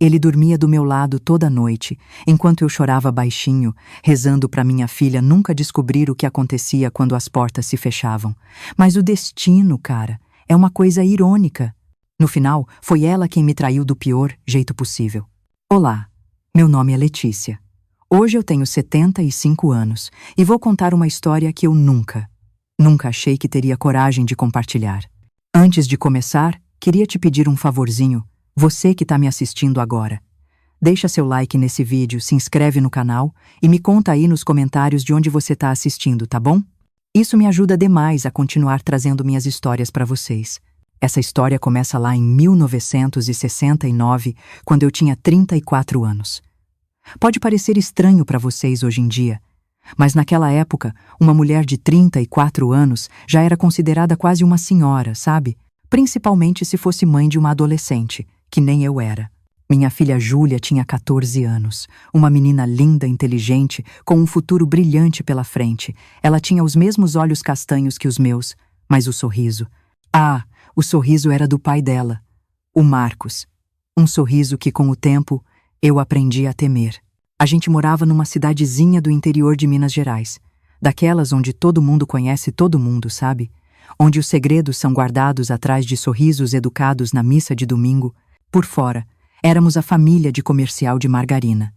Ele dormia do meu lado toda noite, enquanto eu chorava baixinho, rezando para minha filha nunca descobrir o que acontecia quando as portas se fechavam. Mas o destino, cara, é uma coisa irônica. No final, foi ela quem me traiu do pior jeito possível. Olá, meu nome é Letícia. Hoje eu tenho 75 anos e vou contar uma história que eu nunca achei que teria coragem de compartilhar. Antes de começar, queria te pedir um favorzinho, você que está me assistindo agora. Deixa seu like nesse vídeo, se inscreve no canal e me conta aí nos comentários de onde você está assistindo, tá bom? Isso me ajuda demais a continuar trazendo minhas histórias para vocês. Essa história começa lá em 1969, quando eu tinha 34 anos. Pode parecer estranho para vocês hoje em dia, mas naquela época, uma mulher de 34 anos já era considerada quase uma senhora, sabe? Principalmente se fosse mãe de uma adolescente, que nem eu era. Minha filha Júlia tinha 14 anos, uma menina linda, inteligente, com um futuro brilhante pela frente. Ela tinha os mesmos olhos castanhos que os meus, mas o sorriso... o sorriso era do pai dela, o Marcos. Um sorriso que, com o tempo, eu aprendi a temer. A gente morava numa cidadezinha do interior de Minas Gerais, daquelas onde todo mundo conhece todo mundo, sabe? Onde os segredos são guardados atrás de sorrisos educados na missa de domingo. Por fora, éramos a família de comercial de margarina.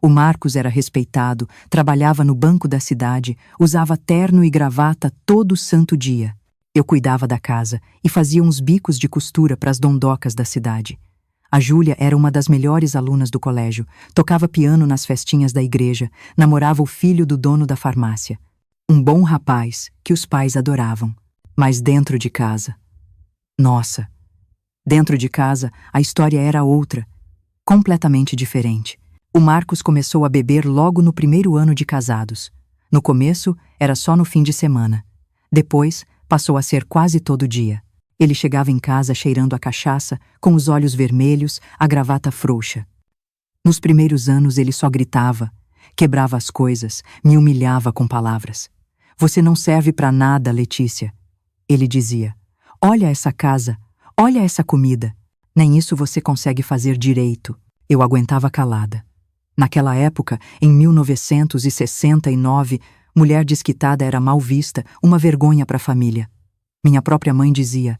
O Marcos era respeitado, trabalhava no banco da cidade, usava terno e gravata todo santo dia. Eu cuidava da casa e fazia uns bicos de costura para as dondocas da cidade. A Júlia era uma das melhores alunas do colégio, tocava piano nas festinhas da igreja, namorava o filho do dono da farmácia. Um bom rapaz que os pais adoravam. Mas dentro de casa... Nossa! Dentro de casa, a história era outra, completamente diferente. O Marcos começou a beber logo no primeiro ano de casados. No começo, era só no fim de semana. Depois, passou a ser quase todo dia. Ele chegava em casa cheirando a cachaça, com os olhos vermelhos, a gravata frouxa. Nos primeiros anos ele só gritava, quebrava as coisas, me humilhava com palavras. Você não serve para nada, Letícia. Ele dizia, olha essa casa, olha essa comida. Nem isso você consegue fazer direito. Eu aguentava calada. Naquela época, em 1969, mulher desquitada era mal vista, uma vergonha para a família. Minha própria mãe dizia,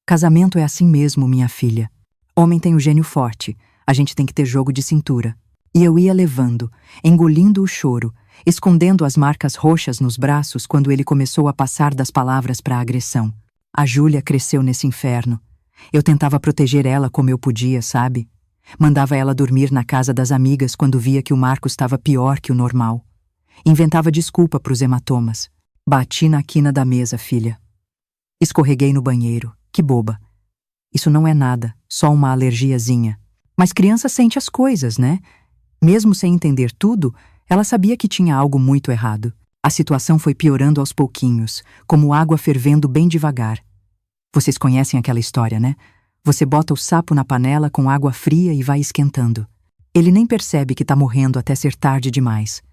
casamento é assim mesmo, minha filha. Homem tem o gênio forte, a gente tem que ter jogo de cintura. E eu ia levando, engolindo o choro, escondendo as marcas roxas nos braços quando ele começou a passar das palavras para a agressão. A Júlia cresceu nesse inferno. Eu tentava proteger ela como eu podia, sabe? Mandava ela dormir na casa das amigas quando via que o Marcos estava pior que o normal. Inventava desculpa para os hematomas. Bati na quina da mesa, filha. Escorreguei no banheiro. Que boba. Isso não é nada, só uma alergiazinha. Mas criança sente as coisas, né? Mesmo sem entender tudo, ela sabia que tinha algo muito errado. A situação foi piorando aos pouquinhos, como água fervendo bem devagar. Vocês conhecem aquela história, né? Você bota o sapo na panela com água fria e vai esquentando. Ele nem percebe que tá morrendo até ser tarde demais.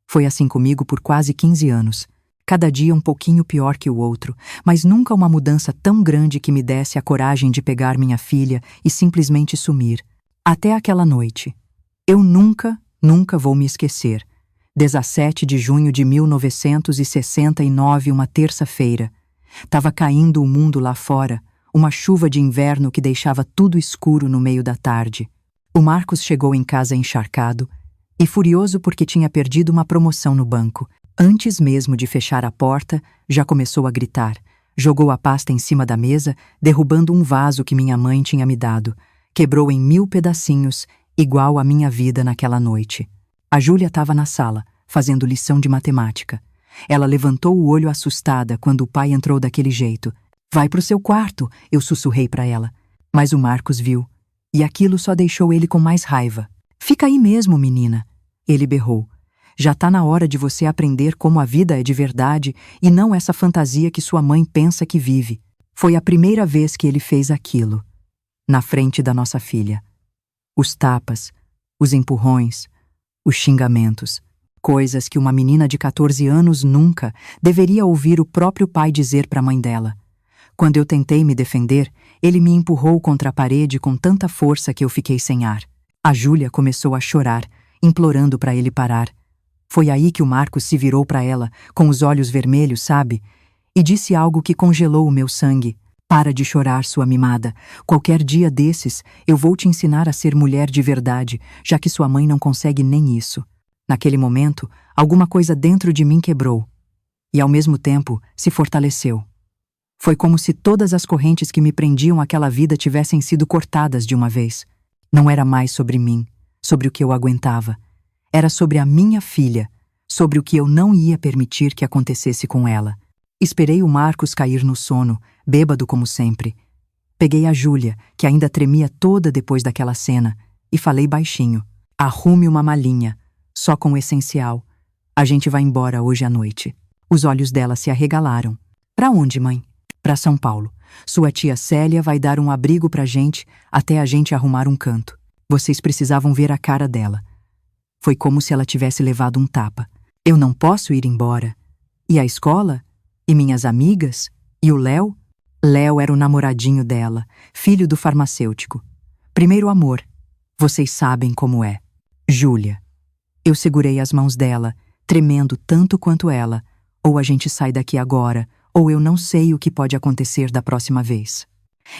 Foi assim comigo por quase 15 anos. Cada dia um pouquinho pior que o outro, mas nunca uma mudança tão grande que me desse a coragem de pegar minha filha e simplesmente sumir. Até aquela noite. Eu nunca vou me esquecer. 17 de junho de 1969, uma terça-feira. Tava caindo o mundo lá fora, uma chuva de inverno que deixava tudo escuro no meio da tarde. O Marcos chegou em casa encharcado e furioso porque tinha perdido uma promoção no banco. Antes mesmo de fechar a porta, já começou a gritar. Jogou a pasta em cima da mesa, derrubando um vaso que minha mãe tinha me dado. Quebrou em 1000 pedacinhos, igual a minha vida naquela noite. A Júlia estava na sala, fazendo lição de matemática. Ela levantou o olho assustada quando o pai entrou daquele jeito. Vai pro seu quarto, eu sussurrei para ela. Mas o Marcos viu, e aquilo só deixou ele com mais raiva. Fica aí mesmo, menina, ele berrou. Já tá na hora de você aprender como a vida é de verdade e não essa fantasia que sua mãe pensa que vive. Foi a primeira vez que ele fez aquilo, na frente da nossa filha. Os tapas, os empurrões, os xingamentos, coisas que uma menina de 14 anos nunca deveria ouvir o próprio pai dizer para a mãe dela. Quando eu tentei me defender, ele me empurrou contra a parede com tanta força que eu fiquei sem ar. A Júlia começou a chorar, implorando para ele parar. Foi aí que o Marcos se virou para ela, com os olhos vermelhos, sabe? E disse algo que congelou o meu sangue. Para de chorar, sua mimada. Qualquer dia desses, eu vou te ensinar a ser mulher de verdade, já que sua mãe não consegue nem isso. Naquele momento, alguma coisa dentro de mim quebrou. E ao mesmo tempo, se fortaleceu. Foi como se todas as correntes que me prendiam àquela vida tivessem sido cortadas de uma vez. Não era mais sobre mim, sobre o que eu aguentava. Era sobre a minha filha, sobre o que eu não ia permitir que acontecesse com ela. Esperei o Marcos cair no sono, bêbado como sempre. Peguei a Júlia, que ainda tremia toda depois daquela cena, e falei baixinho: arrume uma malinha, só com o essencial. A gente vai embora hoje à noite. Os olhos dela se arregalaram. Pra onde, mãe? Pra São Paulo. Sua tia Célia vai dar um abrigo pra gente até a gente arrumar um canto. Vocês precisavam ver a cara dela. Foi como se ela tivesse levado um tapa. Eu não posso ir embora. E a escola? E minhas amigas? E o Léo? Léo era o namoradinho dela, filho do farmacêutico. Primeiro amor. Vocês sabem como é. Júlia. Eu segurei as mãos dela, tremendo tanto quanto ela. Ou a gente sai daqui agora, ou eu não sei o que pode acontecer da próxima vez.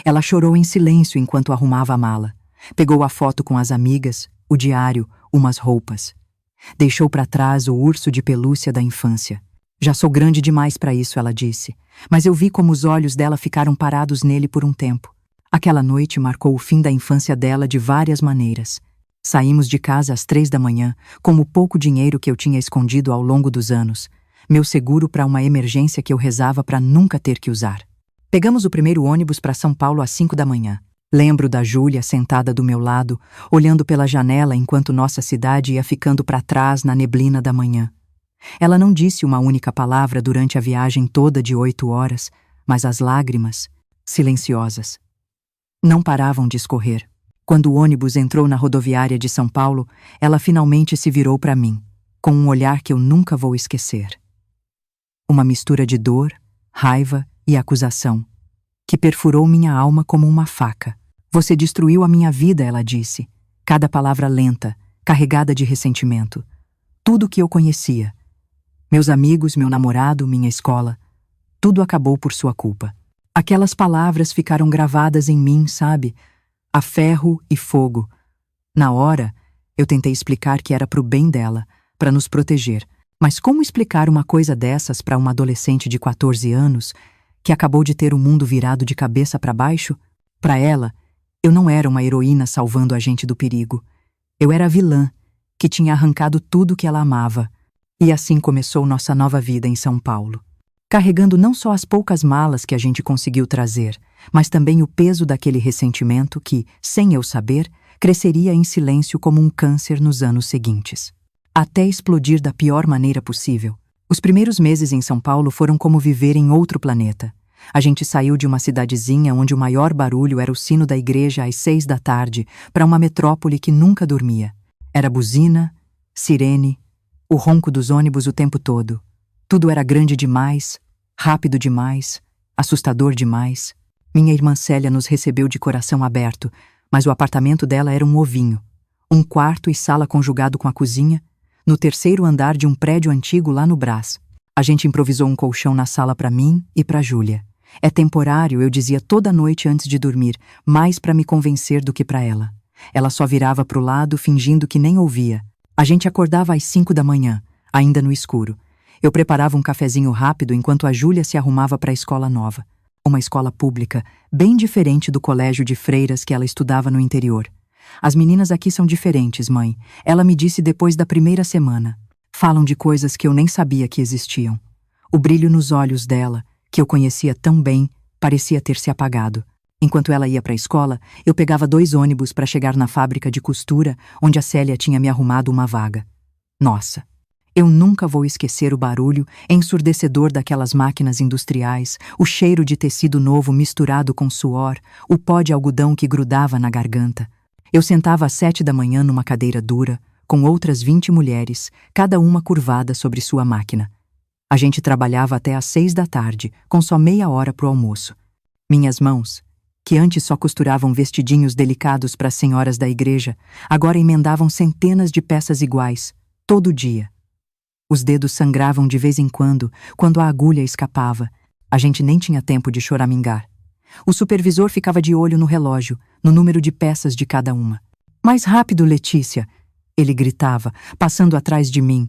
Ela chorou em silêncio enquanto arrumava a mala. Pegou a foto com as amigas, o diário, umas roupas. Deixou para trás o urso de pelúcia da infância. Já sou grande demais para isso, ela disse. Mas eu vi como os olhos dela ficaram parados nele por um tempo. Aquela noite marcou o fim da infância dela de várias maneiras. Saímos de casa às 3 da manhã, com o pouco dinheiro que eu tinha escondido ao longo dos anos. Meu seguro para uma emergência que eu rezava para nunca ter que usar. Pegamos o primeiro ônibus para São Paulo às 5 da manhã. Lembro da Júlia sentada do meu lado, olhando pela janela enquanto nossa cidade ia ficando para trás na neblina da manhã. Ela não disse uma única palavra durante a viagem toda de 8 horas, mas as lágrimas, silenciosas, não paravam de escorrer. Quando o ônibus entrou na rodoviária de São Paulo, ela finalmente se virou para mim, com um olhar que eu nunca vou esquecer. Uma mistura de dor, raiva e acusação, que perfurou minha alma como uma faca. Você destruiu a minha vida, ela disse, cada palavra lenta, carregada de ressentimento. Tudo o que eu conhecia. Meus amigos, meu namorado, minha escola. Tudo acabou por sua culpa. Aquelas palavras ficaram gravadas em mim, sabe? A ferro e fogo. Na hora, eu tentei explicar que era pro bem dela, para nos proteger. Mas como explicar uma coisa dessas para uma adolescente de 14 anos, que acabou de ter o mundo virado de cabeça para baixo? Para ela, eu não era uma heroína salvando a gente do perigo. Eu era a vilã, que tinha arrancado tudo que ela amava. E assim começou nossa nova vida em São Paulo. Carregando não só as poucas malas que a gente conseguiu trazer, mas também o peso daquele ressentimento que, sem eu saber, cresceria em silêncio como um câncer nos anos seguintes. Até explodir da pior maneira possível. Os primeiros meses em São Paulo foram como viver em outro planeta. A gente saiu de uma cidadezinha onde o maior barulho era o sino da igreja às 6 da tarde para uma metrópole que nunca dormia. Era buzina, sirene, o ronco dos ônibus o tempo todo. Tudo era grande demais, rápido demais, assustador demais. Minha irmã Célia nos recebeu de coração aberto, mas o apartamento dela era um ovinho. Um quarto e sala conjugado com a cozinha, no terceiro andar de um prédio antigo lá no Brás. A gente improvisou um colchão na sala para mim e para Júlia. É temporário, eu dizia toda noite antes de dormir, mais para me convencer do que para ela. Ela só virava pro lado, fingindo que nem ouvia. A gente acordava às 5 da manhã, ainda no escuro. Eu preparava um cafezinho rápido enquanto a Júlia se arrumava para a escola nova. Uma escola pública, bem diferente do colégio de freiras que ela estudava no interior. As meninas aqui são diferentes, mãe. Ela me disse depois da primeira semana. Falam de coisas que eu nem sabia que existiam. O brilho nos olhos dela, que eu conhecia tão bem, parecia ter se apagado. Enquanto ela ia para a escola, eu pegava 2 ônibus para chegar na fábrica de costura, onde a Célia tinha me arrumado uma vaga. Nossa, eu nunca vou esquecer o barulho ensurdecedor daquelas máquinas industriais, o cheiro de tecido novo misturado com suor, o pó de algodão que grudava na garganta. Eu sentava às 7 da manhã numa cadeira dura, com outras 20 mulheres, cada uma curvada sobre sua máquina. A gente trabalhava até às 6 da tarde, com só meia hora pro almoço. Minhas mãos, que antes só costuravam vestidinhos delicados para as senhoras da igreja, agora emendavam centenas de peças iguais, todo dia. Os dedos sangravam de vez em quando a agulha escapava. A gente nem tinha tempo de choramingar. O supervisor ficava de olho no relógio, no número de peças de cada uma. Mais rápido, Letícia! Ele gritava, passando atrás de mim.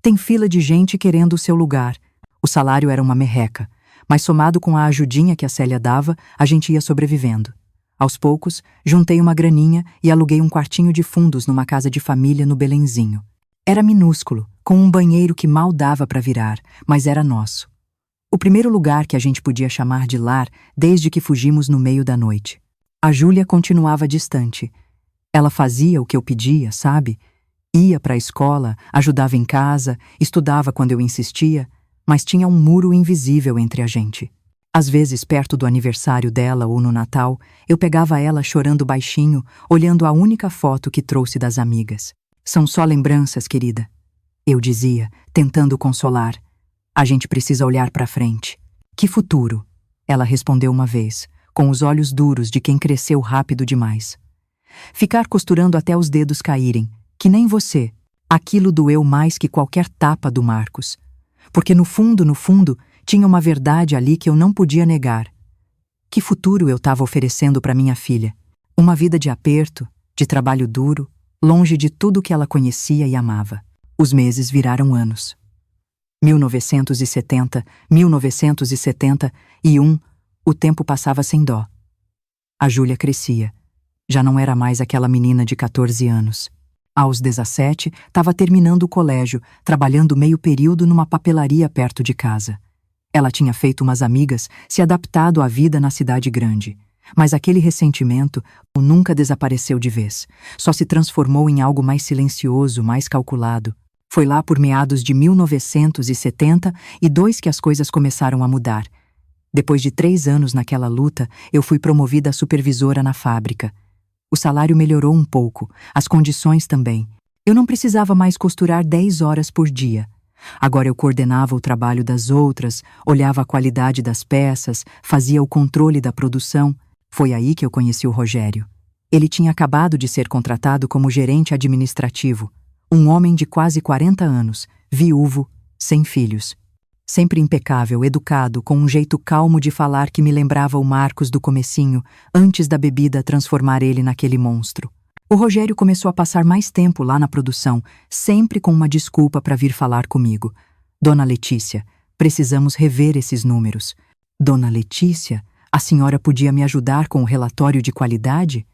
Tem fila de gente querendo o seu lugar. O salário era uma merreca, mas somado com a ajudinha que a Célia dava, a gente ia sobrevivendo. Aos poucos, juntei uma graninha e aluguei um quartinho de fundos numa casa de família no Belenzinho. Era minúsculo, com um banheiro que mal dava para virar, mas era nosso. O primeiro lugar que a gente podia chamar de lar desde que fugimos no meio da noite. A Júlia continuava distante. Ela fazia o que eu pedia, sabe? Ia para a escola, ajudava em casa, estudava quando eu insistia, mas tinha um muro invisível entre a gente. Às vezes, perto do aniversário dela ou no Natal, eu pegava ela chorando baixinho, olhando a única foto que trouxe das amigas. São só lembranças, querida. Eu dizia, tentando consolar. A gente precisa olhar para frente. Que futuro? Ela respondeu uma vez, com os olhos duros de quem cresceu rápido demais. Ficar costurando até os dedos caírem, que nem você. Aquilo doeu mais que qualquer tapa do Marcos. Porque no fundo, tinha uma verdade ali que eu não podia negar. Que futuro eu estava oferecendo para minha filha? Uma vida de aperto, de trabalho duro, longe de tudo que ela conhecia e amava. Os meses viraram anos. 1970, 1971, o tempo passava sem dó. A Júlia crescia. Já não era mais aquela menina de 14 anos. Aos 17, estava terminando o colégio, trabalhando meio período numa papelaria perto de casa. Ela tinha feito umas amigas, se adaptado à vida na cidade grande. Mas aquele ressentimento nunca desapareceu de vez. Só se transformou em algo mais silencioso, mais calculado. Foi lá por meados de 1972 que as coisas começaram a mudar. Depois de 3 anos naquela luta, eu fui promovida a supervisora na fábrica. O salário melhorou um pouco, as condições também. Eu não precisava mais costurar 10 horas por dia. Agora eu coordenava o trabalho das outras, olhava a qualidade das peças, fazia o controle da produção. Foi aí que eu conheci o Rogério. Ele tinha acabado de ser contratado como gerente administrativo. Um homem de quase 40 anos, viúvo, sem filhos. Sempre impecável, educado, com um jeito calmo de falar que me lembrava o Marcos do comecinho, antes da bebida transformar ele naquele monstro. O Rogério começou a passar mais tempo lá na produção, sempre com uma desculpa para vir falar comigo. Dona Letícia, precisamos rever esses números. Dona Letícia, a senhora podia me ajudar com o relatório de qualidade?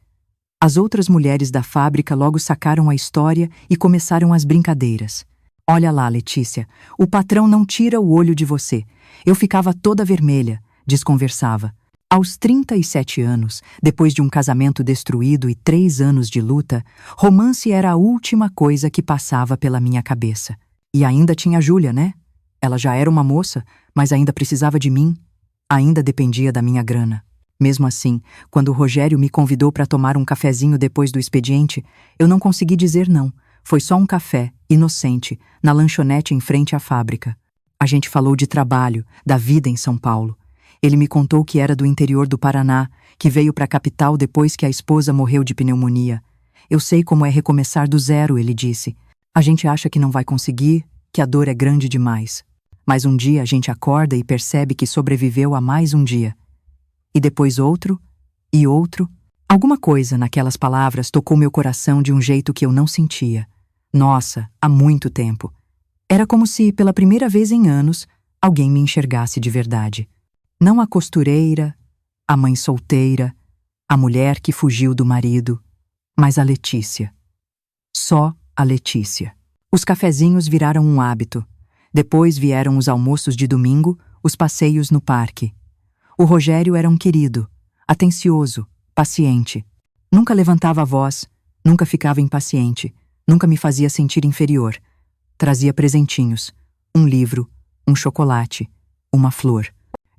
As outras mulheres da fábrica logo sacaram a história e começaram as brincadeiras. Olha lá, Letícia, o patrão não tira o olho de você. Eu ficava toda vermelha, desconversava. Aos 37 anos, depois de um casamento destruído e 3 anos de luta, romance era a última coisa que passava pela minha cabeça. E ainda tinha a Júlia, né? Ela já era uma moça, mas ainda precisava de mim. Ainda dependia da minha grana. Mesmo assim, quando o Rogério me convidou para tomar um cafezinho depois do expediente, eu não consegui dizer não. Foi só um café, inocente, na lanchonete em frente à fábrica. A gente falou de trabalho, da vida em São Paulo. Ele me contou que era do interior do Paraná, que veio para a capital depois que a esposa morreu de pneumonia. Eu sei como é recomeçar do zero, ele disse. A gente acha que não vai conseguir, que a dor é grande demais. Mas um dia a gente acorda e percebe que sobreviveu a mais um dia. E depois outro, e outro. Alguma coisa naquelas palavras tocou meu coração de um jeito que eu não sentia. Nossa, há muito tempo. Era como se, pela primeira vez em anos, alguém me enxergasse de verdade. Não a costureira, a mãe solteira, a mulher que fugiu do marido, mas a Letícia. Só a Letícia. Os cafezinhos viraram um hábito. Depois vieram os almoços de domingo, os passeios no parque. O Rogério era um querido, atencioso, paciente. Nunca levantava a voz, nunca ficava impaciente. Nunca me fazia sentir inferior. Trazia presentinhos, um livro, um chocolate, uma flor.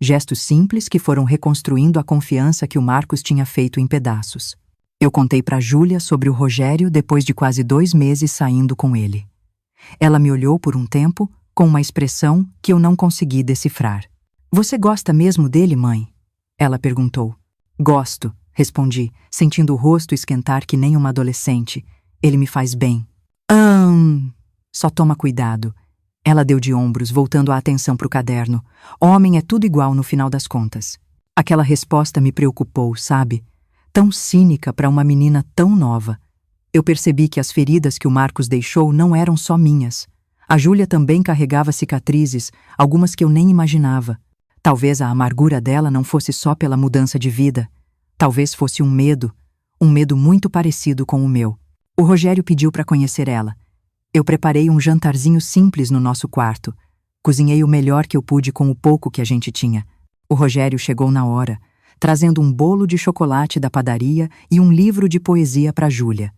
Gestos simples que foram reconstruindo a confiança que o Marcos tinha feito em pedaços. Eu contei para Júlia sobre o Rogério depois de quase 2 meses saindo com ele. Ela me olhou por um tempo com uma expressão que eu não consegui decifrar. Você gosta mesmo dele, mãe? Ela perguntou. Gosto, respondi, sentindo o rosto esquentar que nem uma adolescente. Ele me faz bem. Só toma cuidado. Ela deu de ombros, voltando a atenção para o caderno. Homem é tudo igual no final das contas. Aquela resposta me preocupou, sabe? Tão cínica para uma menina tão nova. Eu percebi que as feridas que o Marcos deixou não eram só minhas. A Júlia também carregava cicatrizes, algumas que eu nem imaginava. Talvez a amargura dela não fosse só pela mudança de vida. Talvez fosse um medo muito parecido com o meu. O Rogério pediu para conhecer ela. Eu preparei um jantarzinho simples no nosso quarto. Cozinhei o melhor que eu pude com o pouco que a gente tinha. O Rogério chegou na hora, trazendo um bolo de chocolate da padaria e um livro de poesia para Júlia.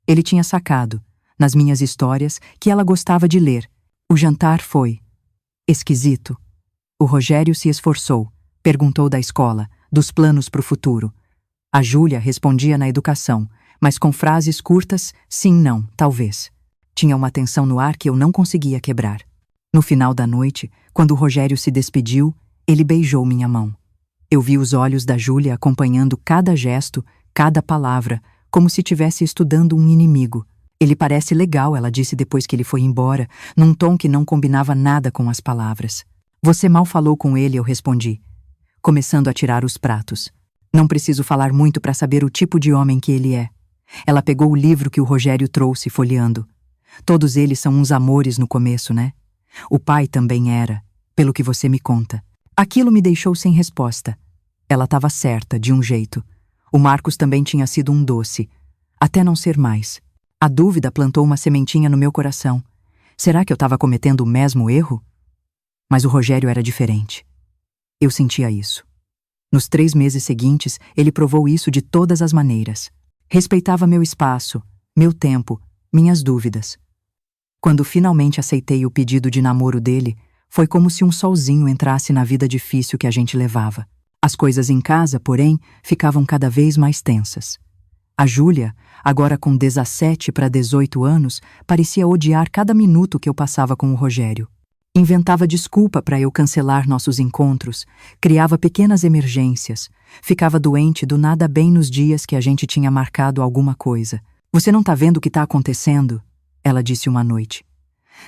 Ele tinha sacado, nas minhas histórias, que ela gostava de ler. O jantar foi esquisito. O Rogério se esforçou, perguntou da escola, dos planos para o futuro. A Júlia respondia na educação, mas com frases curtas, sim, não, talvez. Tinha uma tensão no ar que eu não conseguia quebrar. No final da noite, quando o Rogério se despediu, ele beijou minha mão. Eu vi os olhos da Júlia acompanhando cada gesto, cada palavra, como se estivesse estudando um inimigo. Ele parece legal, ela disse depois que ele foi embora, num tom que não combinava nada com as palavras. Você mal falou com ele, eu respondi, começando a tirar os pratos. Não preciso falar muito para saber o tipo de homem que ele é. Ela pegou o livro que o Rogério trouxe, folheando. Todos eles são uns amores no começo, né? O pai também era, pelo que você me conta. Aquilo me deixou sem resposta. Ela estava certa, de um jeito. O Marcos também tinha sido um doce, até não ser mais. A dúvida plantou uma sementinha no meu coração. Será que eu estava cometendo o mesmo erro? Mas o Rogério era diferente. Eu sentia isso. Nos 3 meses seguintes, ele provou isso de todas as maneiras. Respeitava meu espaço, meu tempo, minhas dúvidas. Quando finalmente aceitei o pedido de namoro dele, foi como se um solzinho entrasse na vida difícil que a gente levava. As coisas em casa, porém, ficavam cada vez mais tensas. A Júlia, agora com 17 para 18 anos, parecia odiar cada minuto que eu passava com o Rogério. Inventava desculpa para eu cancelar nossos encontros, criava pequenas emergências, ficava doente do nada bem nos dias que a gente tinha marcado alguma coisa. Você não tá vendo o que tá acontecendo? Ela disse uma noite.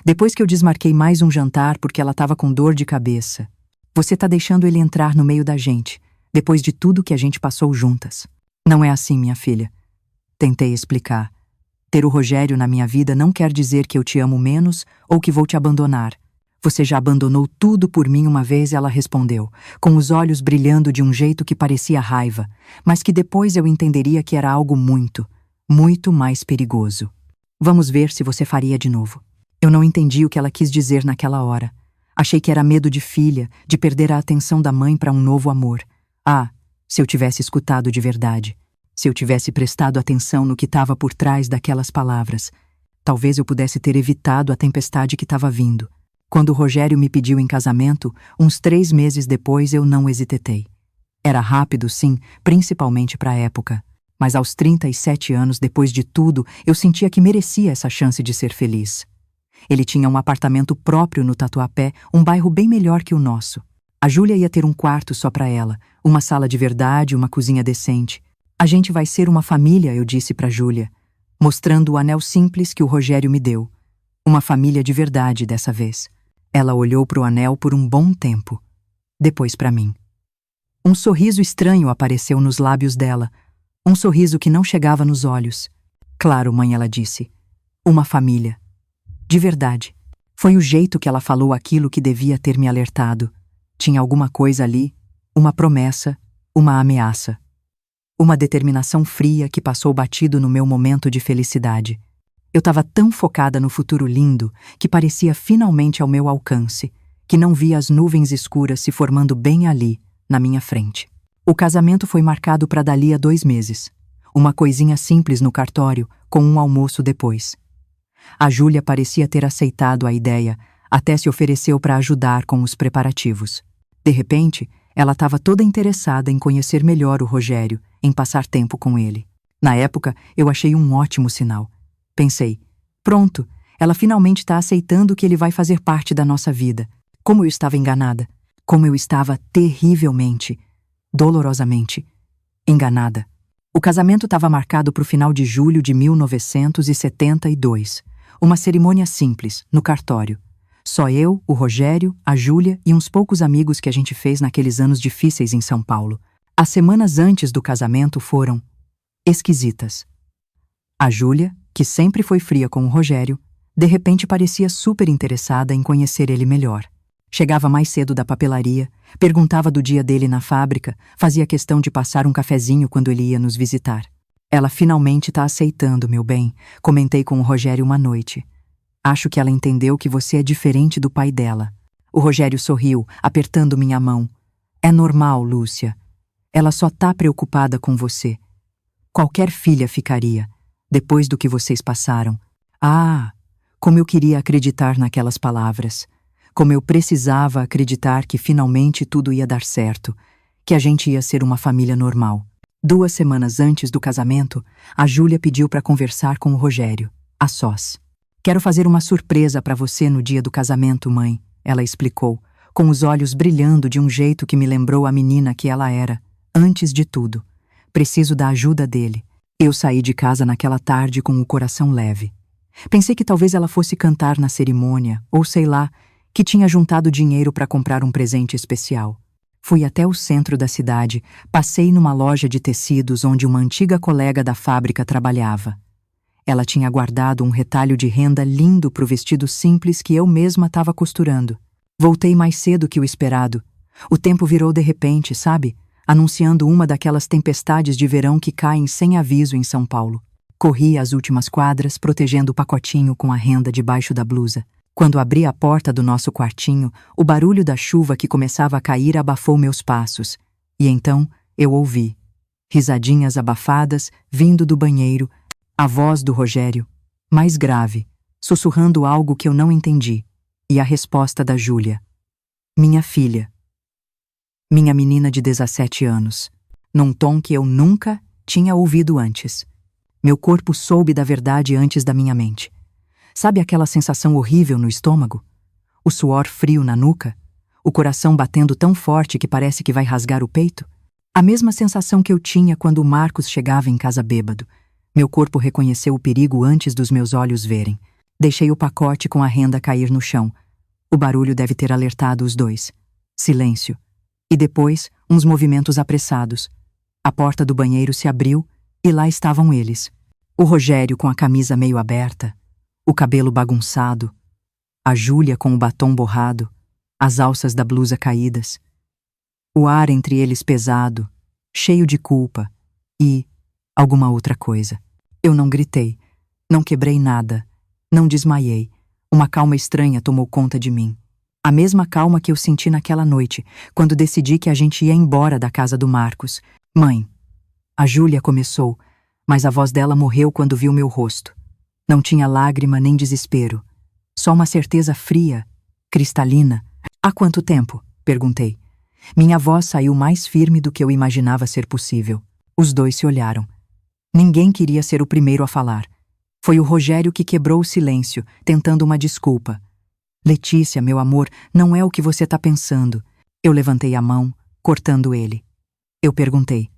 Depois que eu desmarquei mais um jantar porque ela estava com dor de cabeça. Você tá deixando ele entrar no meio da gente, depois de tudo que a gente passou juntas. Não é assim, minha filha. Tentei explicar. Ter o Rogério na minha vida não quer dizer que eu te amo menos ou que vou te abandonar. Você já abandonou tudo por mim uma vez, ela respondeu, com os olhos brilhando de um jeito que parecia raiva, mas que depois eu entenderia que era algo muito, muito mais perigoso. Vamos ver se você faria de novo. Eu não entendi o que ela quis dizer naquela hora. Achei que era medo de filha, de perder a atenção da mãe para um novo amor. Ah, se eu tivesse escutado de verdade. Se eu tivesse prestado atenção no que estava por trás daquelas palavras. Talvez eu pudesse ter evitado a tempestade que estava vindo. Quando o Rogério me pediu em casamento, uns 3 meses depois eu não hesitei. Era rápido, sim, principalmente para a época. Mas aos 37 anos, depois de tudo, eu sentia que merecia essa chance de ser feliz. Ele tinha um apartamento próprio no Tatuapé, um bairro bem melhor que o nosso. A Júlia ia ter um quarto só para ela, uma sala de verdade, uma cozinha decente. A gente vai ser uma família, eu disse para Júlia, mostrando o anel simples que o Rogério me deu. Uma família de verdade dessa vez. Ela olhou para o anel por um bom tempo. Depois para mim. Um sorriso estranho apareceu nos lábios dela. Um sorriso que não chegava nos olhos. Claro, mãe, ela disse. Uma família. De verdade. Foi o jeito que ela falou aquilo que devia ter me alertado. Tinha alguma coisa ali, uma promessa, uma ameaça. Uma determinação fria que passou batido no meu momento de felicidade. Eu estava tão focada no futuro lindo que parecia finalmente ao meu alcance, que não via as nuvens escuras se formando bem ali, na minha frente. O casamento foi marcado para dali a 2 meses. Uma coisinha simples no cartório, com um almoço depois. A Júlia parecia ter aceitado a ideia, até se ofereceu para ajudar com os preparativos. De repente, ela estava toda interessada em conhecer melhor o Rogério, em passar tempo com ele. Na época, eu achei um ótimo sinal. Pensei, pronto, ela finalmente está aceitando que ele vai fazer parte da nossa vida. Como eu estava enganada. Como eu estava terrivelmente, dolorosamente, Enganada. O casamento estava marcado para o final de julho de 1972. Uma cerimônia simples, no cartório. Só eu, o Rogério, a Júlia e uns poucos amigos que a gente fez naqueles anos difíceis em São Paulo. As semanas antes do casamento foram esquisitas. A Júlia, que sempre foi fria com o Rogério, de repente parecia super interessada em conhecer ele melhor. Chegava mais cedo da papelaria, perguntava do dia dele na fábrica, fazia questão de passar um cafezinho quando ele ia nos visitar. Ela finalmente tá aceitando, meu bem, comentei com o Rogério uma noite. Acho que ela entendeu que você é diferente do pai dela. O Rogério sorriu, apertando minha mão. É normal, Lúcia. Ela só tá preocupada com você. Qualquer filha ficaria, depois do que vocês passaram. Ah, como eu queria acreditar naquelas palavras. Como eu precisava acreditar que finalmente tudo ia dar certo, que a gente ia ser uma família normal. 2 semanas antes do casamento, a Júlia pediu para conversar com o Rogério, a sós. Quero fazer uma surpresa para você no dia do casamento, mãe, ela explicou, com os olhos brilhando de um jeito que me lembrou a menina que ela era, antes de tudo. Preciso da ajuda dele. Eu saí de casa naquela tarde com o coração leve. Pensei que talvez ela fosse cantar na cerimônia, ou sei lá, que tinha juntado dinheiro para comprar um presente especial. Fui até o centro da cidade, passei numa loja de tecidos onde uma antiga colega da fábrica trabalhava. Ela tinha guardado um retalho de renda lindo para o vestido simples que eu mesma estava costurando. Voltei mais cedo que o esperado. O tempo virou de repente, sabe? Anunciando uma daquelas tempestades de verão que caem sem aviso em São Paulo. Corri as últimas quadras, protegendo o pacotinho com a renda debaixo da blusa. Quando abri a porta do nosso quartinho, o barulho da chuva que começava a cair abafou meus passos. E então eu ouvi risadinhas abafadas vindo do banheiro, a voz do Rogério, mais grave, sussurrando algo que eu não entendi, e a resposta da Júlia. Minha filha. Minha menina de 17 anos, num tom que eu nunca tinha ouvido antes. Meu corpo soube da verdade antes da minha mente. Sabe aquela sensação horrível no estômago? O suor frio na nuca? O coração batendo tão forte que parece que vai rasgar o peito? A mesma sensação que eu tinha quando o Marcos chegava em casa bêbado. Meu corpo reconheceu o perigo antes dos meus olhos verem. Deixei o pacote com a renda cair no chão. O barulho deve ter alertado os dois. Silêncio. E depois, uns movimentos apressados. A porta do banheiro se abriu e lá estavam eles. O Rogério com a camisa meio aberta, o cabelo bagunçado, a Júlia com o batom borrado, as alças da blusa caídas. O ar entre eles pesado, cheio de culpa e alguma outra coisa. Eu não gritei, não quebrei nada, não desmaiei. Uma calma estranha tomou conta de mim. A mesma calma que eu senti naquela noite, quando decidi que a gente ia embora da casa do Marcos. Mãe, a Júlia começou, mas a voz dela morreu quando viu meu rosto. Não tinha lágrima nem desespero, só uma certeza fria, cristalina. Há quanto tempo? Perguntei. Minha voz saiu mais firme do que eu imaginava ser possível. Os dois se olharam. Ninguém queria ser o primeiro a falar. Foi o Rogério que quebrou o silêncio, tentando uma desculpa. Letícia, meu amor, não é o que você está pensando. Eu levantei a mão, cortando ele. Eu perguntei.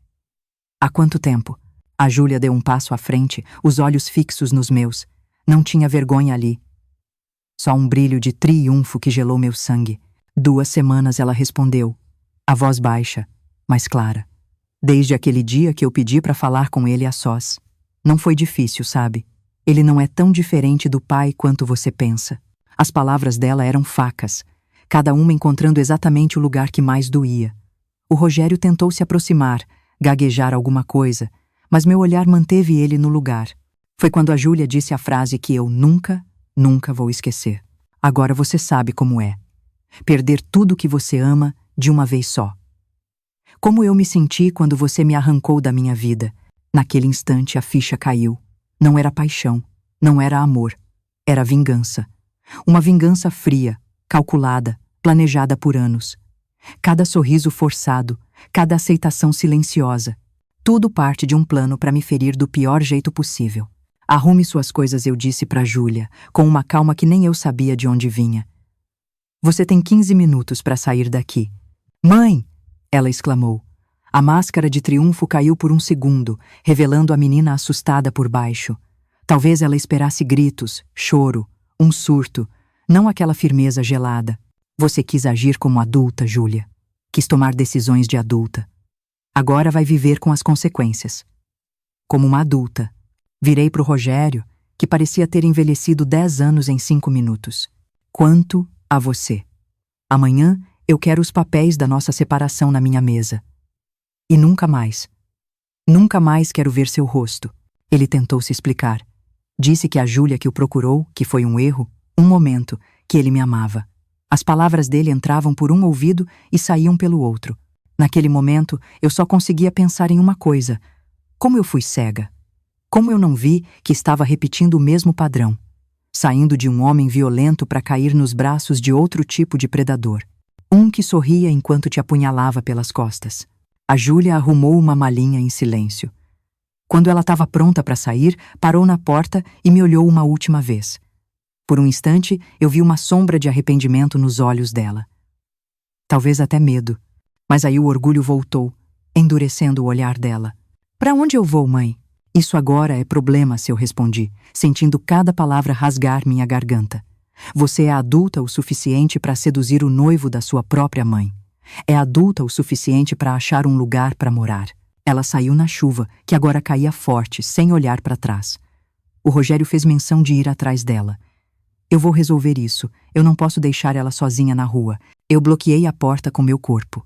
Há quanto tempo? A Júlia deu um passo à frente, os olhos fixos nos meus. Não tinha vergonha ali. Só um brilho de triunfo que gelou meu sangue. 2 semanas, ela respondeu, a voz baixa, mas clara. Desde aquele dia que eu pedi para falar com ele a sós. Não foi difícil, sabe? Ele não é tão diferente do pai quanto você pensa. As palavras dela eram facas, cada uma encontrando exatamente o lugar que mais doía. O Rogério tentou se aproximar, gaguejar alguma coisa, mas meu olhar manteve ele no lugar. Foi quando a Júlia disse a frase que eu nunca vou esquecer. Agora você sabe como é. Perder tudo que você ama de uma vez só. Como eu me senti quando você me arrancou da minha vida. Naquele instante a ficha caiu. Não era paixão, não era amor. Era vingança. Uma vingança fria, calculada, planejada por anos. Cada sorriso forçado, cada aceitação silenciosa. Tudo parte de um plano para me ferir do pior jeito possível. Arrume suas coisas, eu disse para Júlia, com uma calma que nem eu sabia de onde vinha. Você tem 15 minutos para sair daqui. Mãe! Ela exclamou. A máscara de triunfo caiu por um segundo, revelando a menina assustada por baixo. Talvez ela esperasse gritos, choro, um surto, não aquela firmeza gelada. Você quis agir como adulta, Júlia. Quis tomar decisões de adulta. Agora vai viver com as consequências. Como uma adulta. Virei para o Rogério, que parecia ter envelhecido 10 anos em 5 minutos. Quanto a você. Amanhã eu quero os papéis da nossa separação na minha mesa. E nunca mais quero ver seu rosto. Ele tentou se explicar. Disse que a Júlia que o procurou, que foi um erro, um momento, que ele me amava. As palavras dele entravam por um ouvido e saíam pelo outro. Naquele momento, eu só conseguia pensar em uma coisa. Como eu fui cega. Como eu não vi que estava repetindo o mesmo padrão. Saindo de um homem violento para cair nos braços de outro tipo de predador. Um que sorria enquanto te apunhalava pelas costas. A Júlia arrumou uma malinha em silêncio. Quando ela estava pronta para sair, parou na porta e me olhou uma última vez. Por um instante, eu vi uma sombra de arrependimento nos olhos dela. Talvez até medo. Mas aí o orgulho voltou, endurecendo o olhar dela. Para onde eu vou, mãe? Isso agora é problema, se eu respondi, sentindo cada palavra rasgar minha garganta. Você é adulta o suficiente para seduzir o noivo da sua própria mãe. É adulta o suficiente para achar um lugar para morar. Ela saiu na chuva, que agora caía forte, sem olhar para trás. O Rogério fez menção de ir atrás dela. Eu vou resolver isso. Eu não posso deixar ela sozinha na rua. Eu bloqueei a porta com meu corpo.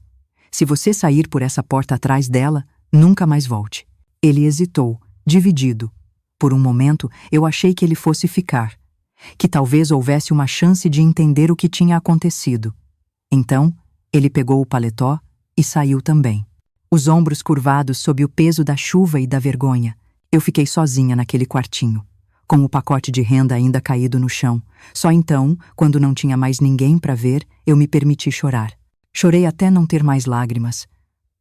Se você sair por essa porta atrás dela, nunca mais volte. Ele hesitou, dividido. Por um momento, eu achei que ele fosse ficar. Que talvez houvesse uma chance de entender o que tinha acontecido. Então, ele pegou o paletó e saiu também. Os ombros curvados sob o peso da chuva e da vergonha. Eu fiquei sozinha naquele quartinho, com o pacote de renda ainda caído no chão. Só então, quando não tinha mais ninguém para ver, eu me permiti chorar. Chorei até não ter mais lágrimas,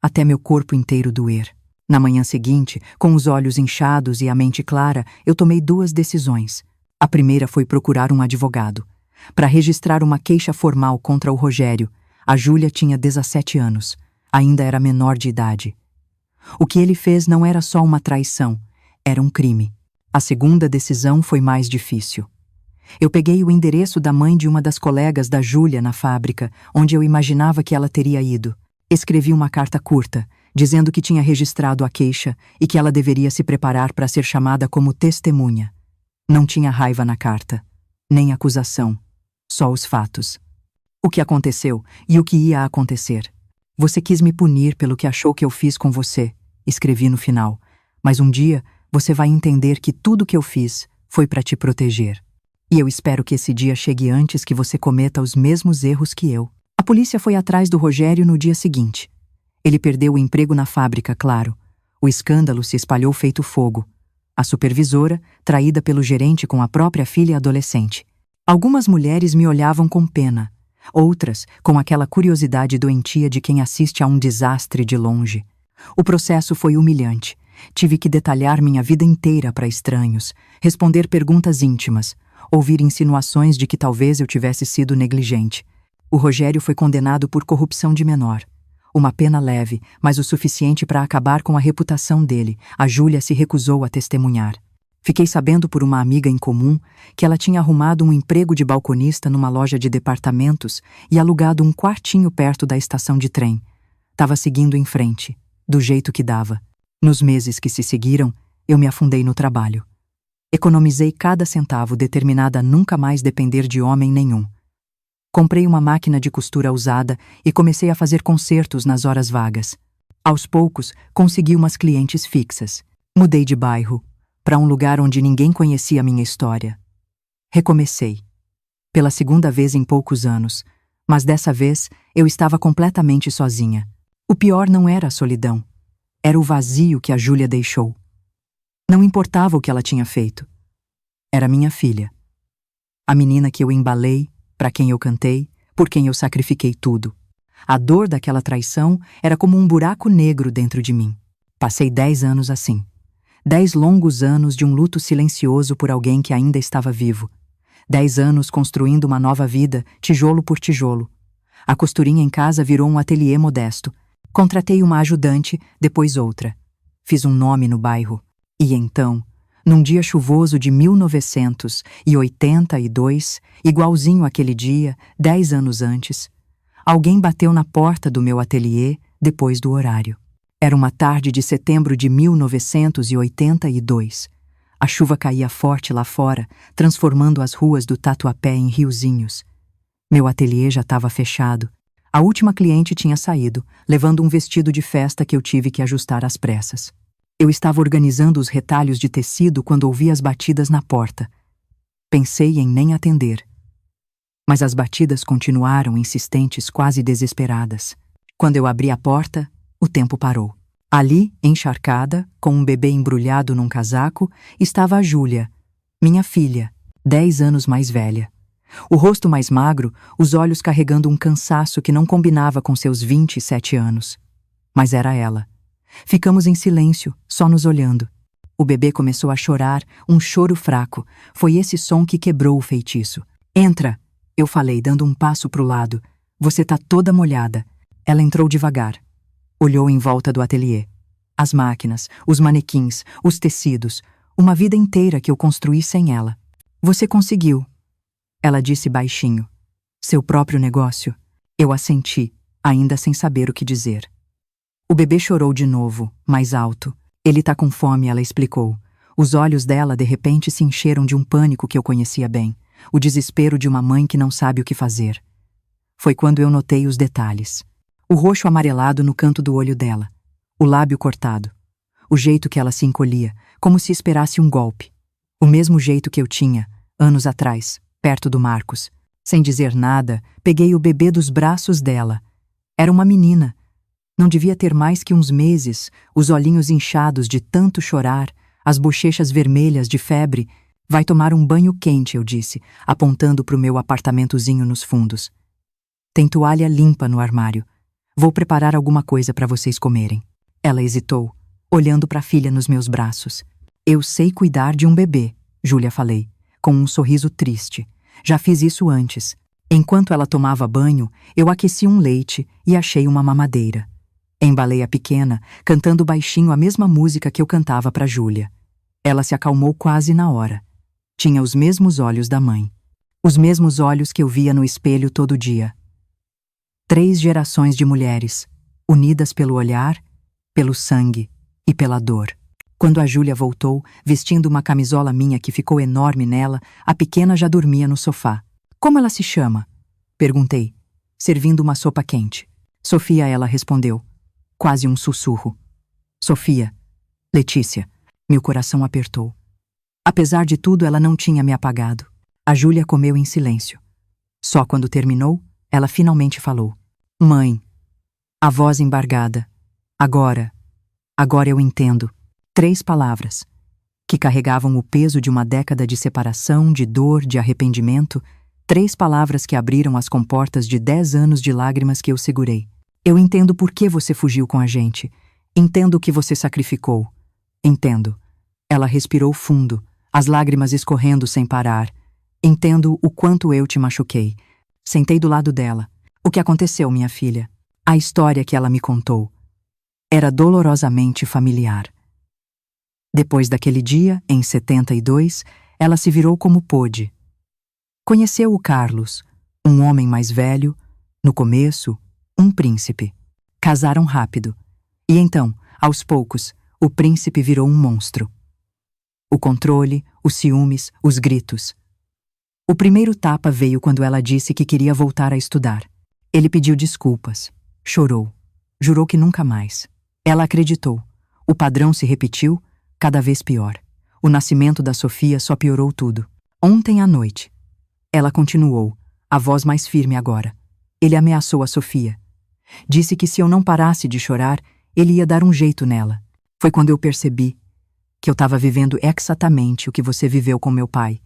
até meu corpo inteiro doer. Na manhã seguinte, com os olhos inchados e a mente clara, eu tomei 2 decisões. A primeira foi procurar um advogado, para registrar uma queixa formal contra o Rogério. A Júlia tinha 17 anos, ainda era menor de idade. O que ele fez não era só uma traição, era um crime. A segunda decisão foi mais difícil. Eu peguei o endereço da mãe de uma das colegas da Júlia na fábrica, onde eu imaginava que ela teria ido. Escrevi uma carta curta, dizendo que tinha registrado a queixa e que ela deveria se preparar para ser chamada como testemunha. Não tinha raiva na carta, nem acusação, só os fatos. O que aconteceu e o que ia acontecer. Você quis me punir pelo que achou que eu fiz com você, escrevi no final, mas um dia você vai entender que tudo que eu fiz foi para te proteger. E eu espero que esse dia chegue antes que você cometa os mesmos erros que eu. A polícia foi atrás do Rogério no dia seguinte. Ele perdeu o emprego na fábrica, claro. O escândalo se espalhou feito fogo. A supervisora, traída pelo gerente com a própria filha adolescente. Algumas mulheres me olhavam com pena. Outras, com aquela curiosidade doentia de quem assiste a um desastre de longe. O processo foi humilhante. Tive que detalhar minha vida inteira para estranhos, responder perguntas íntimas, ouvir insinuações de que talvez eu tivesse sido negligente. O Rogério foi condenado por corrupção de menor. Uma pena leve, mas o suficiente para acabar com a reputação dele. A Júlia se recusou a testemunhar. Fiquei sabendo por uma amiga em comum que ela tinha arrumado um emprego de balconista numa loja de departamentos e alugado um quartinho perto da estação de trem. Estava seguindo em frente, do jeito que dava. Nos meses que se seguiram, eu me afundei no trabalho. Economizei cada centavo, determinada a nunca mais depender de homem nenhum. Comprei uma máquina de costura usada e comecei a fazer concertos nas horas vagas. Aos poucos, consegui umas clientes fixas. Mudei de bairro, para um lugar onde ninguém conhecia a minha história. Recomecei. Pela segunda vez em poucos anos, mas dessa vez eu estava completamente sozinha. O pior não era a solidão. Era o vazio que a Júlia deixou. Não importava o que ela tinha feito. Era minha filha. A menina que eu embalei, para quem eu cantei, por quem eu sacrifiquei tudo. A dor daquela traição era como um buraco negro dentro de mim. Passei 10 anos assim. 10 longos anos de um luto silencioso por alguém que ainda estava vivo. 10 anos construindo uma nova vida, tijolo por tijolo. A costurinha em casa virou um ateliê modesto. Contratei uma ajudante, depois outra. Fiz um nome no bairro. E então, num dia chuvoso de 1982, igualzinho àquele dia, 10 anos antes, alguém bateu na porta do meu ateliê depois do horário. Era uma tarde de setembro de 1982. A chuva caía forte lá fora, transformando as ruas do Tatuapé em riozinhos. Meu ateliê já estava fechado. A última cliente tinha saído, levando um vestido de festa que eu tive que ajustar às pressas. Eu estava organizando os retalhos de tecido quando ouvi as batidas na porta. Pensei em nem atender. Mas as batidas continuaram insistentes, quase desesperadas. Quando eu abri a porta, o tempo parou. Ali, encharcada, com um bebê embrulhado num casaco, estava a Júlia, minha filha, 10 anos mais velha. O rosto mais magro, os olhos carregando um cansaço que não combinava com seus 27 anos. Mas era ela. Ficamos em silêncio, só nos olhando. O bebê começou a chorar, um choro fraco. Foi esse som que quebrou o feitiço. Entra, eu falei, dando um passo pro lado. Você tá toda molhada. Ela entrou devagar. Olhou em volta do ateliê. As máquinas, os manequins, os tecidos, uma vida inteira que eu construí sem ela. Você conseguiu. Ela disse baixinho. Seu próprio negócio? Eu assenti, ainda sem saber o que dizer. O bebê chorou de novo, mais alto. Ele tá com fome, ela explicou. Os olhos dela de repente se encheram de um pânico que eu conhecia bem. O desespero de uma mãe que não sabe o que fazer. Foi quando eu notei os detalhes. O roxo amarelado no canto do olho dela. O lábio cortado. O jeito que ela se encolhia, como se esperasse um golpe. O mesmo jeito que eu tinha, anos atrás, perto do Marcos. Sem dizer nada, peguei o bebê dos braços dela. Era uma menina. Não devia ter mais que uns meses, os olhinhos inchados de tanto chorar, as bochechas vermelhas de febre. Vai tomar um banho quente, eu disse, apontando para o meu apartamentozinho nos fundos. Tem toalha limpa no armário. Vou preparar alguma coisa para vocês comerem. Ela hesitou, olhando para a filha nos meus braços. Eu sei cuidar de um bebê, Júlia falei, com um sorriso triste. Já fiz isso antes. Enquanto ela tomava banho, eu aqueci um leite e achei uma mamadeira. Embalei a pequena, cantando baixinho a mesma música que eu cantava para Júlia. Ela se acalmou quase na hora. Tinha os mesmos olhos da mãe. Os mesmos olhos que eu via no espelho todo dia. 3 gerações de mulheres, unidas pelo olhar, pelo sangue e pela dor. Quando a Júlia voltou, vestindo uma camisola minha que ficou enorme nela, a pequena já dormia no sofá. Como ela se chama? Perguntei, servindo uma sopa quente. Sofia, ela respondeu, quase um sussurro. Sofia. Letícia. Meu coração apertou. Apesar de tudo, ela não tinha me apagado. A Júlia comeu em silêncio. Só quando terminou, ela finalmente falou. Mãe. A voz embargada. Agora eu entendo. 3 palavras, que carregavam o peso de uma década de separação, de dor, de arrependimento. 3 palavras que abriram as comportas de 10 anos de lágrimas que eu segurei. Eu entendo por que você fugiu com a gente. Entendo o que você sacrificou. Entendo. Ela respirou fundo, as lágrimas escorrendo sem parar. Entendo o quanto eu te machuquei. Sentei do lado dela. O que aconteceu, minha filha? A história que ela me contou. Era dolorosamente familiar. Depois daquele dia, em 72, ela se virou como pôde. Conheceu o Carlos, um homem mais velho, no começo, um príncipe. Casaram rápido. E então, aos poucos, o príncipe virou um monstro. O controle, os ciúmes, os gritos. O primeiro tapa veio quando ela disse que queria voltar a estudar. Ele pediu desculpas, chorou, jurou que nunca mais. Ela acreditou. O padrão se repetiu, cada vez pior. O nascimento da Sofia só piorou tudo. Ontem à noite. Ela continuou, a voz mais firme agora. Ele ameaçou a Sofia. Disse que se eu não parasse de chorar, ele ia dar um jeito nela. Foi quando eu percebi que eu estava vivendo exatamente o que você viveu com meu pai.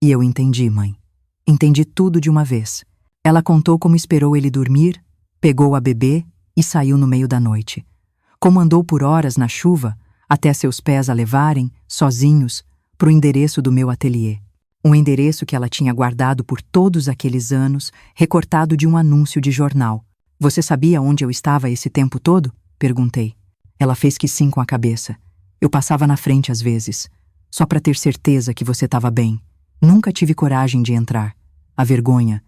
E eu entendi, mãe. Entendi tudo de uma vez. Ela contou como esperou ele dormir, pegou a bebê e saiu no meio da noite. Como andou por horas na chuva, até seus pés a levarem, sozinhos, para o endereço do meu ateliê. Um endereço que ela tinha guardado por todos aqueles anos, recortado de um anúncio de jornal. Você sabia onde eu estava esse tempo todo? Perguntei. Ela fez que sim com a cabeça. Eu passava na frente às vezes, só para ter certeza que você estava bem. Nunca tive coragem de entrar. A vergonha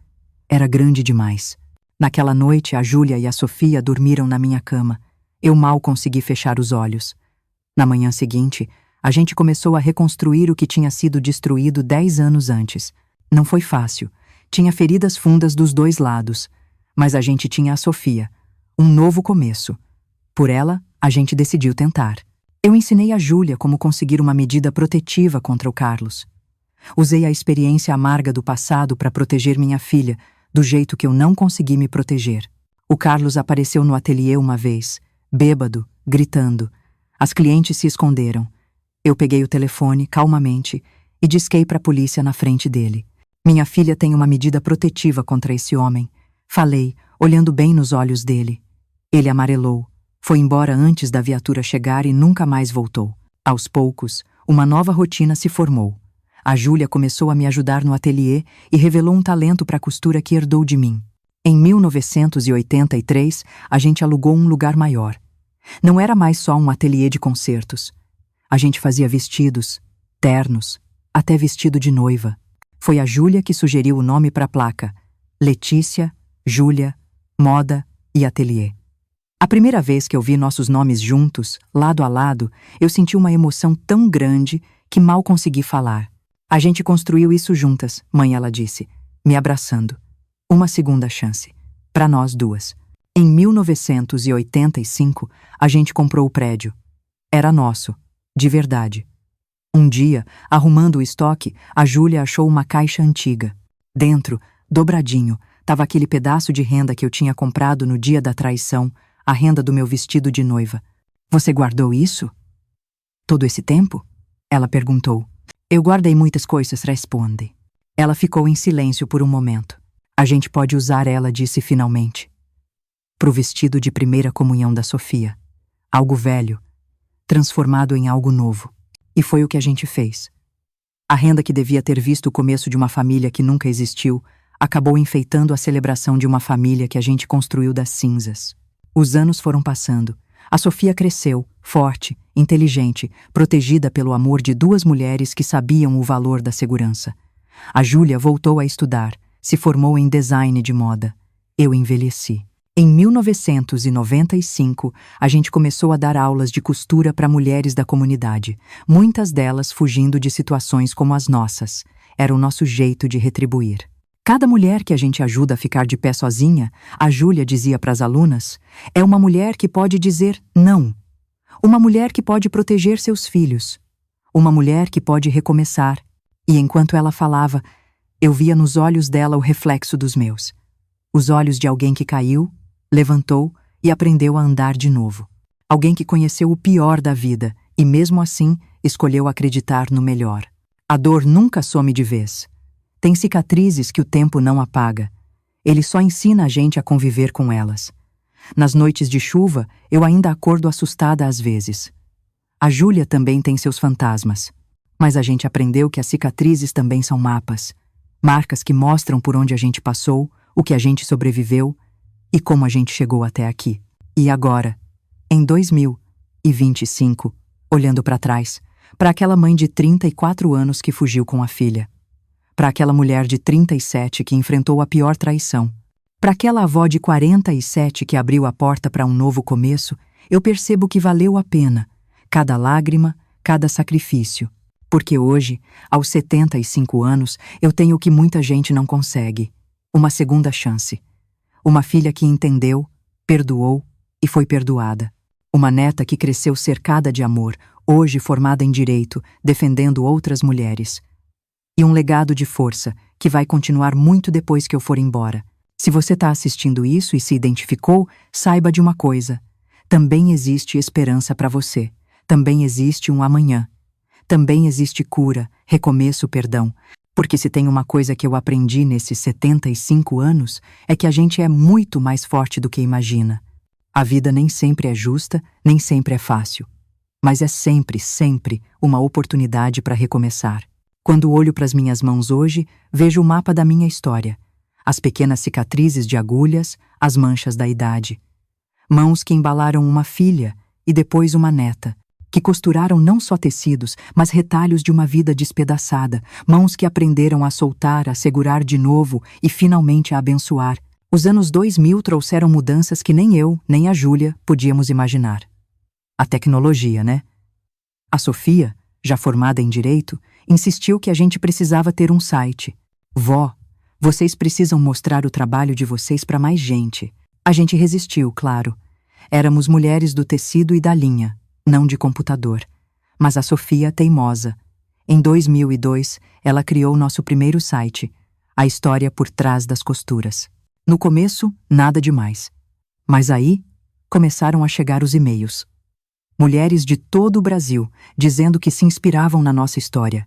era grande demais. Naquela noite, a Júlia e a Sofia dormiram na minha cama. Eu mal consegui fechar os olhos. Na manhã seguinte, a gente começou a reconstruir o que tinha sido destruído 10 anos antes. Não foi fácil. Tinha feridas fundas dos dois lados. Mas a gente tinha a Sofia. Um novo começo. Por ela, a gente decidiu tentar. Eu ensinei a Júlia como conseguir uma medida protetiva contra o Carlos. Usei a experiência amarga do passado para proteger minha filha, do jeito que eu não consegui me proteger. O Carlos apareceu no ateliê uma vez, bêbado, gritando. As clientes se esconderam. Eu peguei o telefone, calmamente, e disquei para a polícia na frente dele. Minha filha tem uma medida protetiva contra esse homem. Falei, olhando bem nos olhos dele. Ele amarelou. Foi embora antes da viatura chegar e nunca mais voltou. Aos poucos, uma nova rotina se formou. A Júlia começou a me ajudar no ateliê e revelou um talento para a costura que herdou de mim. Em 1983, a gente alugou um lugar maior. Não era mais só um ateliê de concertos. A gente fazia vestidos, ternos, até vestido de noiva. Foi a Júlia que sugeriu o nome para a placa: Letícia, Júlia, Moda e Ateliê. A primeira vez que eu vi nossos nomes juntos, lado a lado, eu senti uma emoção tão grande que mal consegui falar. A gente construiu isso juntas, mãe, ela disse, me abraçando. Uma segunda chance. Para nós duas. Em 1985, a gente comprou o prédio. Era nosso. De verdade. Um dia, arrumando o estoque, a Júlia achou uma caixa antiga. Dentro, dobradinho, estava aquele pedaço de renda que eu tinha comprado no dia da traição, a renda do meu vestido de noiva. Você guardou isso? Todo esse tempo? Ela perguntou. Eu guardei muitas coisas, responde. Ela ficou em silêncio por um momento. A gente pode usar ela, disse finalmente. Pro vestido de primeira comunhão da Sofia. Algo velho, transformado em algo novo. E foi o que a gente fez. A renda que devia ter visto o começo de uma família que nunca existiu, acabou enfeitando a celebração de uma família que a gente construiu das cinzas. Os anos foram passando. A Sofia cresceu, forte, inteligente, protegida pelo amor de duas mulheres que sabiam o valor da segurança. A Júlia voltou a estudar, se formou em design de moda. Eu envelheci. Em 1995, a gente começou a dar aulas de costura para mulheres da comunidade, muitas delas fugindo de situações como as nossas. Era o nosso jeito de retribuir. Cada mulher que a gente ajuda a ficar de pé sozinha, a Júlia dizia para as alunas, é uma mulher que pode dizer não. Uma mulher que pode proteger seus filhos. Uma mulher que pode recomeçar. E enquanto ela falava, eu via nos olhos dela o reflexo dos meus. Os olhos de alguém que caiu, levantou e aprendeu a andar de novo. Alguém que conheceu o pior da vida e, mesmo assim, escolheu acreditar no melhor. A dor nunca some de vez. Tem cicatrizes que o tempo não apaga. Ele só ensina a gente a conviver com elas. Nas noites de chuva, eu ainda acordo assustada às vezes. A Júlia também tem seus fantasmas. Mas a gente aprendeu que as cicatrizes também são mapas. Marcas que mostram por onde a gente passou, o que a gente sobreviveu e como a gente chegou até aqui. E agora, em 2025, olhando para trás, para aquela mãe de 34 anos que fugiu com a filha. Para aquela mulher de 37 que enfrentou a pior traição. Para aquela avó de 47 que abriu a porta para um novo começo, eu percebo que valeu a pena, cada lágrima, cada sacrifício. Porque hoje, aos 75 anos, eu tenho o que muita gente não consegue. Uma segunda chance. Uma filha que entendeu, perdoou e foi perdoada. Uma neta que cresceu cercada de amor, hoje formada em direito, defendendo outras mulheres. E um legado de força que vai continuar muito depois que eu for embora. Se você está assistindo isso e se identificou, saiba de uma coisa. Também existe esperança para você. Também existe um amanhã. Também existe cura, recomeço, perdão. Porque se tem uma coisa que eu aprendi nesses 75 anos, é que a gente é muito mais forte do que imagina. A vida nem sempre é justa, nem sempre é fácil. Mas é sempre, sempre uma oportunidade para recomeçar. Quando olho para as minhas mãos hoje, vejo o mapa da minha história. As pequenas cicatrizes de agulhas, as manchas da idade. Mãos que embalaram uma filha e depois uma neta, que costuraram não só tecidos, mas retalhos de uma vida despedaçada, mãos que aprenderam a soltar, a segurar de novo e finalmente a abençoar. Os anos 2000 trouxeram mudanças que nem eu, nem a Júlia podíamos imaginar. A tecnologia, né? A Sofia, já formada em Direito, insistiu que a gente precisava ter um site. Vó, vocês precisam mostrar o trabalho de vocês para mais gente. A gente resistiu, claro. Éramos mulheres do tecido e da linha, não de computador. Mas a Sofia, teimosa. Em 2002, ela criou nosso primeiro site, A História por Trás das Costuras. No começo, nada demais. Mas aí, começaram a chegar os e-mails. Mulheres de todo o Brasil, dizendo que se inspiravam na nossa história.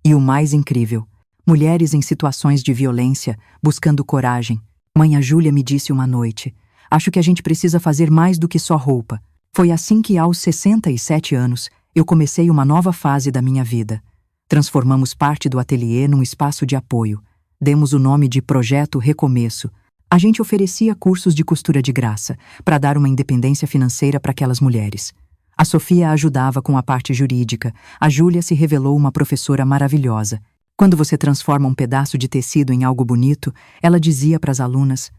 E o mais incrível, mulheres em situações de violência, buscando coragem. Mãe, a Júlia me disse uma noite, acho que a gente precisa fazer mais do que só roupa. Foi assim que, aos 67 anos, eu comecei uma nova fase da minha vida. Transformamos parte do ateliê num espaço de apoio. Demos o nome de Projeto Recomeço. A gente oferecia cursos de costura de graça, para dar uma independência financeira para aquelas mulheres. A Sofia ajudava com a parte jurídica. A Júlia se revelou uma professora maravilhosa. Quando você transforma um pedaço de tecido em algo bonito, ela dizia para as alunas,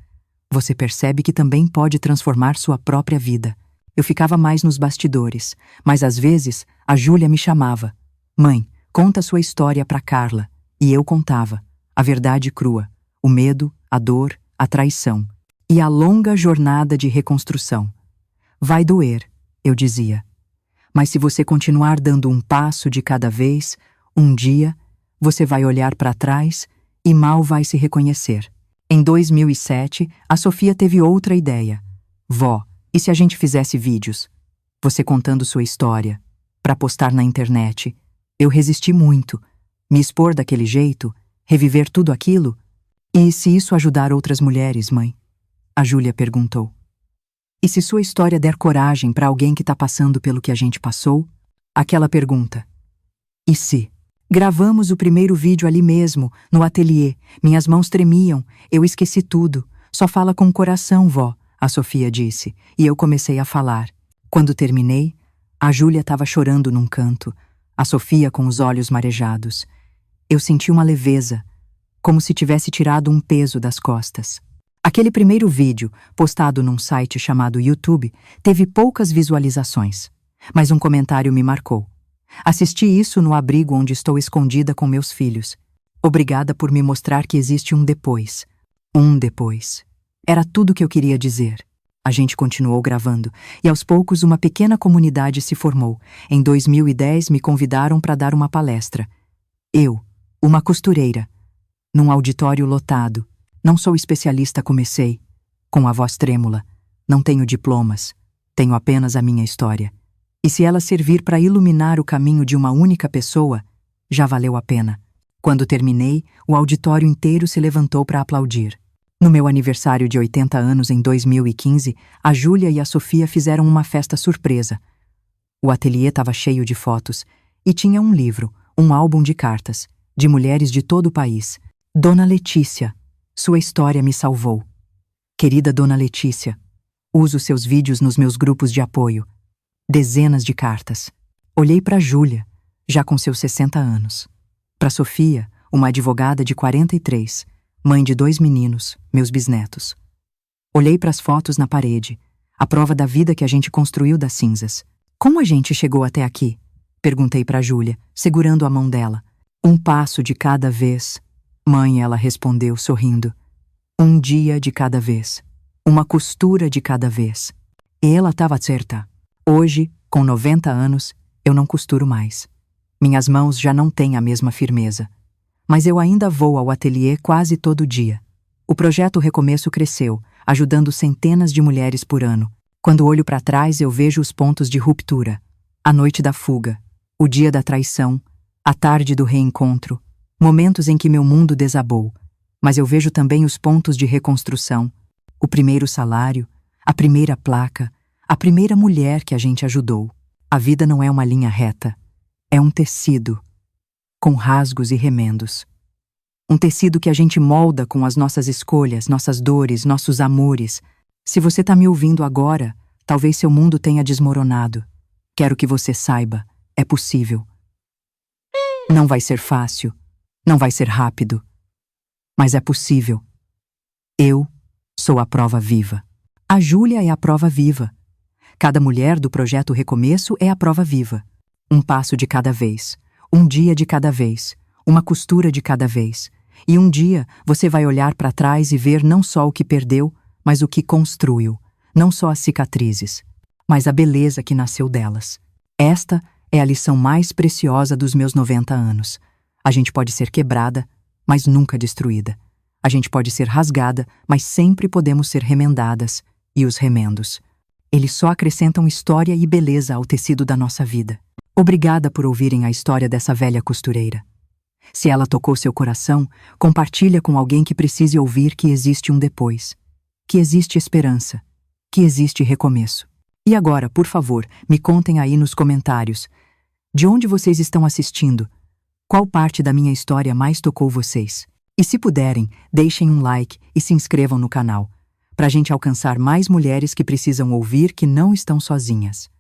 você percebe que também pode transformar sua própria vida. Eu ficava mais nos bastidores, mas às vezes a Júlia me chamava. Mãe, conta sua história para Carla. E eu contava. A verdade crua, o medo, a dor, a traição e a longa jornada de reconstrução. Vai doer, eu dizia. Mas se você continuar dando um passo de cada vez, um dia, você vai olhar para trás e mal vai se reconhecer. Em 2007, a Sofia teve outra ideia. Vó, e se a gente fizesse vídeos? Você contando sua história, para postar na internet. Eu resisti muito. Me expor daquele jeito, reviver tudo aquilo? E se isso ajudar outras mulheres, mãe? A Júlia perguntou. E se sua história der coragem para alguém que está passando pelo que a gente passou? Aquela pergunta. E se? Gravamos o primeiro vídeo ali mesmo, no ateliê. Minhas mãos tremiam, eu esqueci tudo. Só fala com o coração, vó, a Sofia disse, e eu comecei a falar. Quando terminei, a Júlia estava chorando num canto, a Sofia com os olhos marejados. Eu senti uma leveza, como se tivesse tirado um peso das costas. Aquele primeiro vídeo, postado num site chamado YouTube, teve poucas visualizações, mas um comentário me marcou. Assisti isso no abrigo onde estou escondida com meus filhos. Obrigada por me mostrar que existe um depois. Um depois. Era tudo que eu queria dizer. A gente continuou gravando, e aos poucos uma pequena comunidade se formou. Em 2010 me convidaram para dar uma palestra. Eu, uma costureira, num auditório lotado. Não sou especialista, comecei, com a voz trêmula. Não tenho diplomas, tenho apenas a minha história. E se ela servir para iluminar o caminho de uma única pessoa, já valeu a pena. Quando terminei, o auditório inteiro se levantou para aplaudir. No meu aniversário de 80 anos em 2015, a Júlia e a Sofia fizeram uma festa surpresa. O ateliê estava cheio de fotos e tinha um livro, um álbum de cartas, de mulheres de todo o país. Dona Letícia, sua história me salvou. Querida Dona Letícia, uso seus vídeos nos meus grupos de apoio. Dezenas de cartas. Olhei para Júlia, já com seus 60 anos. Para Sofia, uma advogada de 43, mãe de 2 meninos, meus bisnetos. Olhei para as fotos na parede, a prova da vida que a gente construiu das cinzas. Como a gente chegou até aqui? Perguntei para Júlia, segurando a mão dela. Um passo de cada vez. Mãe, ela respondeu, sorrindo. Um dia de cada vez. Uma costura de cada vez. E ela estava certa. Hoje, com 90 anos, eu não costuro mais. Minhas mãos já não têm a mesma firmeza. Mas eu ainda vou ao ateliê quase todo dia. O projeto Recomeço cresceu, ajudando centenas de mulheres por ano. Quando olho para trás, eu vejo os pontos de ruptura. A noite da fuga, o dia da traição, a tarde do reencontro, momentos em que meu mundo desabou. Mas eu vejo também os pontos de reconstrução, o primeiro salário, a primeira placa, a primeira mulher que a gente ajudou. A vida não é uma linha reta, é um tecido, com rasgos e remendos. Um tecido que a gente molda com as nossas escolhas, nossas dores, nossos amores, Se você está me ouvindo agora, talvez seu mundo tenha desmoronado. Quero que você saiba, é possível. Não vai ser fácil, não vai ser rápido, mas é possível. Eu sou a prova viva. A Júlia é a prova viva. Cada mulher do Projeto Recomeço é a prova viva. Um passo de cada vez, um dia de cada vez, uma costura de cada vez. E um dia você vai olhar para trás e ver não só o que perdeu, mas o que construiu. Não só as cicatrizes, mas a beleza que nasceu delas. Esta é a lição mais preciosa dos meus 90 anos. A gente pode ser quebrada, mas nunca destruída. A gente pode ser rasgada, mas sempre podemos ser remendadas. E os remendos, eles só acrescentam história e beleza ao tecido da nossa vida. Obrigada por ouvirem a história dessa velha costureira. Se ela tocou seu coração, compartilha com alguém que precise ouvir que existe um depois, que existe esperança, que existe recomeço. E agora, por favor, me contem aí nos comentários, de onde vocês estão assistindo? Qual parte da minha história mais tocou vocês? E se puderem, deixem um like e se inscrevam no canal, para a gente alcançar mais mulheres que precisam ouvir que não estão sozinhas.